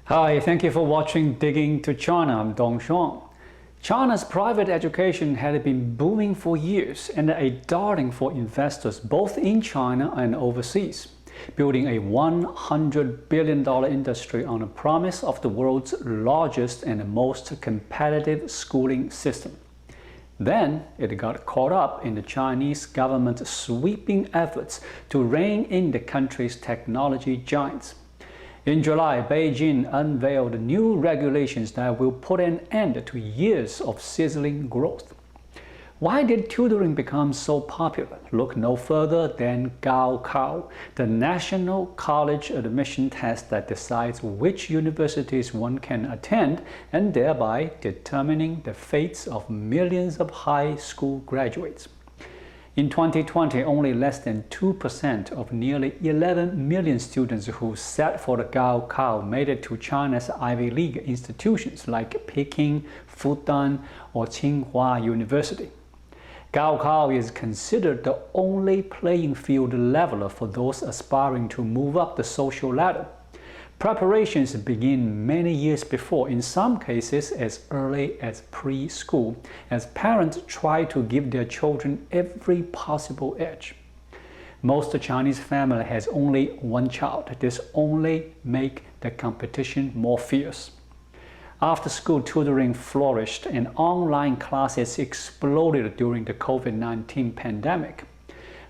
Hi, thank you for watching Digging to China. I'm Dong Shuang. China's private education had been booming for years and a darling for investors both in China and overseas, building a $100 billion industry on the promise of the world's largest and most competitive schooling system. Then it got caught up in the Chinese government's sweeping efforts to rein in the country's technology giants. In July, Beijing unveiled new regulations that will put an end to years of sizzling growth. Why did tutoring become so popular? Look no further than Gaokao, the national college admission test that decides which universities one can attend and thereby determining the fates of millions of high school graduates. In 2020, only less than 2% of nearly 11 million students who sat for the Gaokao made it to China's Ivy League institutions like Peking, Fudan, or Tsinghua University. Gaokao is considered the only playing field leveler for those aspiring to move up the social ladder. Preparations begin many years before, in some cases as early as preschool, as parents try to give their children every possible edge. Most Chinese family has only one child. This only makes the competition more fierce. After-school tutoring flourished and online classes exploded during the COVID-19 pandemic.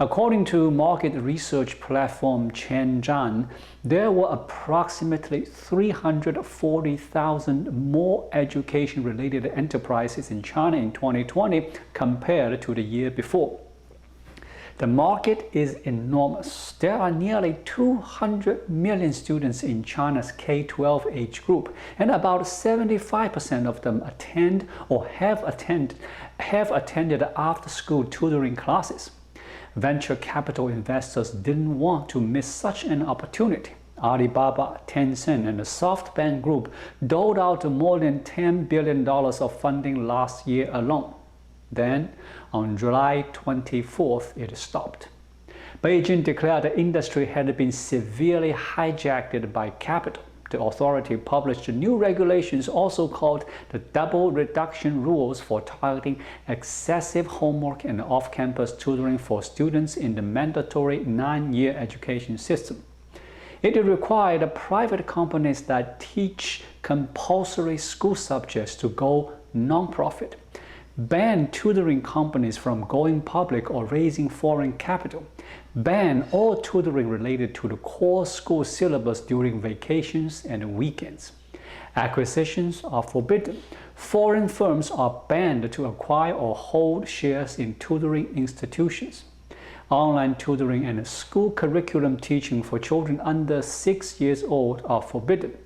According to market research platform Zhan, there were approximately 340,000 more education-related enterprises in China in 2020 compared to the year before. The market is enormous. There are nearly 200 million students in China's K-12 age group, and about 75% of them attend or have attended after-school tutoring classes. Venture capital investors didn't want to miss such an opportunity. Alibaba, Tencent, and the SoftBank Group doled out more than $10 billion of funding last year alone. Then, on July 24th, it stopped. Beijing declared the industry had been severely hijacked by capital. The authority published new regulations, also called the double reduction rules, for targeting excessive homework and off-campus tutoring for students in the mandatory 9-year education system. It required private companies that teach compulsory school subjects to go non-profit, ban tutoring companies from going public or raising foreign capital, ban all tutoring related to the core school syllabus during vacations and weekends. Acquisitions are forbidden. Foreign firms are banned to acquire or hold shares in tutoring institutions. Online tutoring and school curriculum teaching for children under 6 years old are forbidden.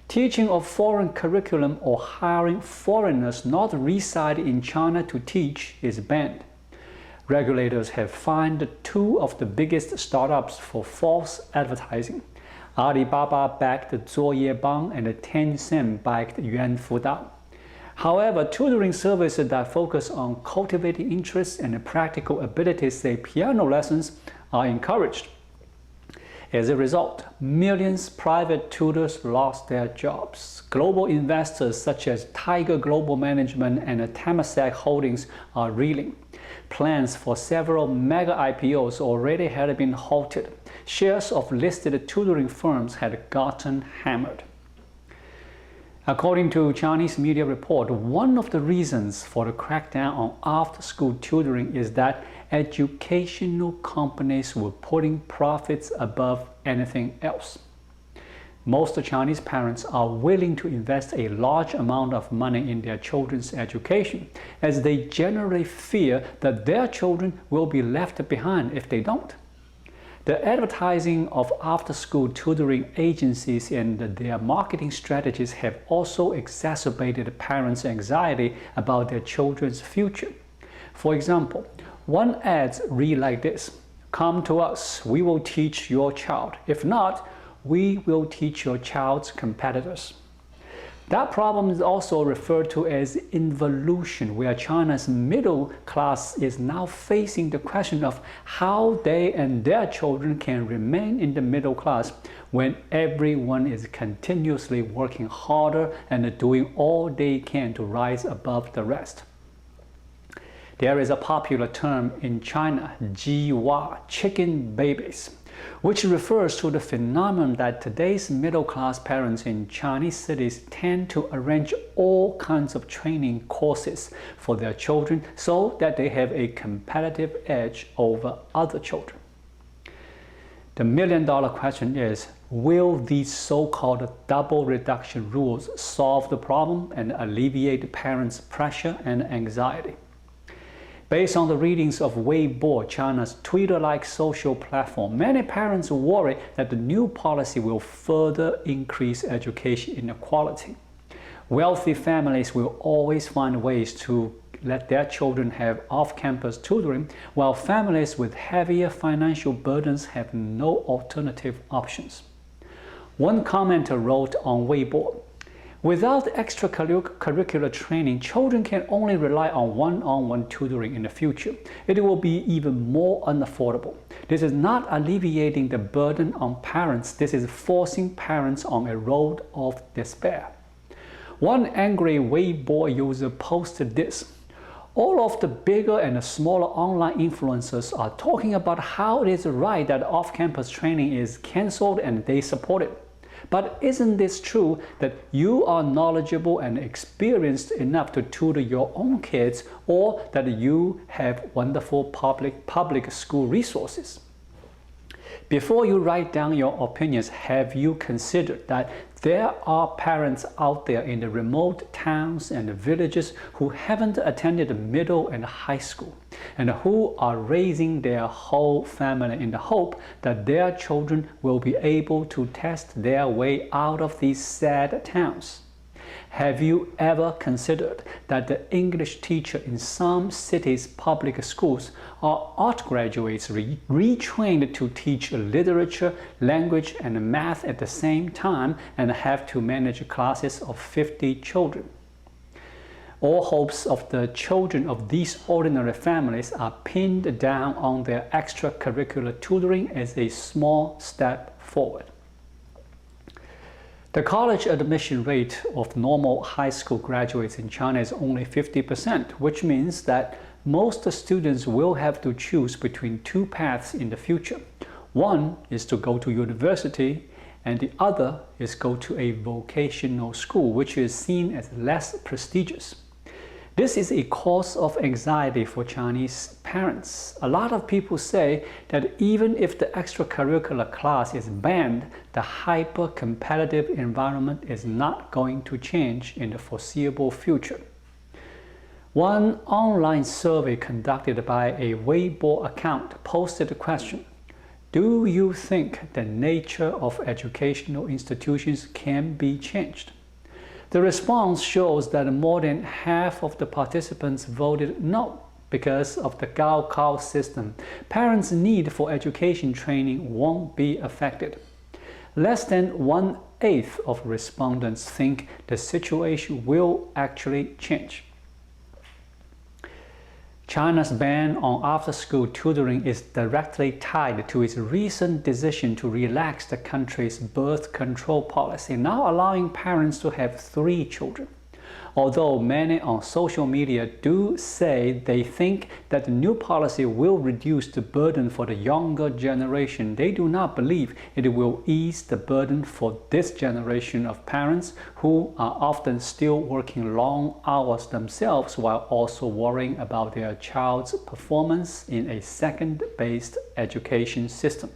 Teaching of foreign curriculum or hiring foreigners not residing in China to teach is banned. Regulators have fined two of the biggest startups for false advertising. Alibaba-backed Zuoyebang and Tencent-backed Yuanfuda. However, tutoring services that focus on cultivating interests and practical abilities, say piano lessons, are encouraged. As a result, millions of private tutors lost their jobs. Global investors such as Tiger Global Management and Temasek Holdings are reeling. Plans for several mega IPOs already had been halted. Shares of listed tutoring firms had gotten hammered. According to Chinese media report, one of the reasons for the crackdown on after-school tutoring is that educational companies were putting profits above anything else. Most Chinese parents are willing to invest a large amount of money in their children's education, as they generally fear that their children will be left behind if they don't. The advertising of after-school tutoring agencies and their marketing strategies have also exacerbated parents' anxiety about their children's future. For example, one ad read like this: "Come to us, we will teach your child. If not, we will teach your child's competitors." That problem is also referred to as involution, where China's middle class is now facing the question of how they and their children can remain in the middle class when everyone is continuously working harder and doing all they can to rise above the rest. There is a popular term in China, "Jiwa," chicken babies, which refers to the phenomenon that today's middle-class parents in Chinese cities tend to arrange all kinds of training courses for their children so that they have a competitive edge over other children. The million-dollar question is, will these so-called double reduction rules solve the problem and alleviate parents' pressure and anxiety? Based on the readings of Weibo, China's Twitter-like social platform, many parents worry that the new policy will further increase education inequality. Wealthy families will always find ways to let their children have off-campus tutoring, while families with heavier financial burdens have no alternative options. One commenter wrote on Weibo, "Without extracurricular training, children can only rely on one-on-one tutoring in the future. It will be even more unaffordable. This is not alleviating the burden on parents. This is forcing parents on a road of despair." One angry Weibo user posted this, "All of the bigger and smaller online influencers are talking about how it is right that off-campus training is cancelled and they support it. But isn't this true that you are knowledgeable and experienced enough to tutor your own kids, or that you have wonderful public school resources?" Before you write down your opinions, have you considered that there are parents out there in the remote towns and villages who haven't attended middle and high school, and who are raising their whole family in the hope that their children will be able to test their way out of these sad towns? Have you ever considered that the English teacher in some cities' public schools are art graduates retrained to teach literature, language, and math at the same time and have to manage classes of 50 children? All hopes of the children of these ordinary families are pinned down on their extracurricular tutoring as a small step forward. The college admission rate of normal high school graduates in China is only 50%, which means that most students will have to choose between two paths in the future. One is to go to university, and the other is go to a vocational school, which is seen as less prestigious. This is a cause of anxiety for Chinese parents. A lot of people say that even if the extracurricular class is banned, the hyper-competitive environment is not going to change in the foreseeable future. One online survey conducted by a Weibo account posted the question, "Do you think the nature of educational institutions can be changed?" The response shows that more than half of the participants voted no. Because of the Gaokao system, parents' need for education training won't be affected. Less than 1/8 of respondents think the situation will actually change. China's ban on after-school tutoring is directly tied to its recent decision to relax the country's birth control policy, now allowing parents to have 3 children. Although many on social media do say they think that the new policy will reduce the burden for the younger generation, they do not believe it will ease the burden for this generation of parents who are often still working long hours themselves while also worrying about their child's performance in a second-based education system.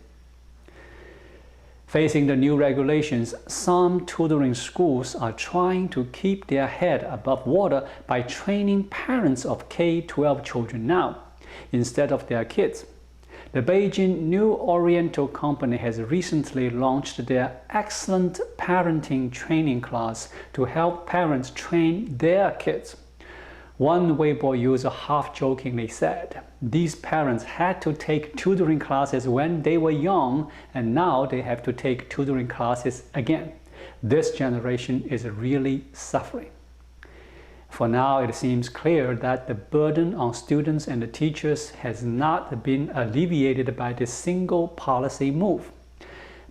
Facing the new regulations, some tutoring schools are trying to keep their head above water by training parents of K-12 children now, instead of their kids. The Beijing New Oriental Company has recently launched their Excellent Parenting Training class to help parents train their kids. One Weibo user half-jokingly said, "These parents had to take tutoring classes when they were young, and now they have to take tutoring classes again. This generation is really suffering." For now, it seems clear that the burden on students and the teachers has not been alleviated by this single policy move.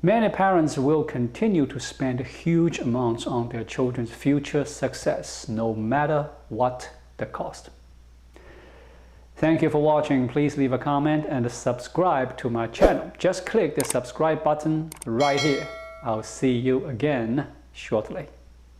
Many parents will continue to spend huge amounts on their children's future success, no matter what the cost. Thank you for watching. Please leave a comment and subscribe to my channel. Just click the subscribe button right here. I'll see you again shortly.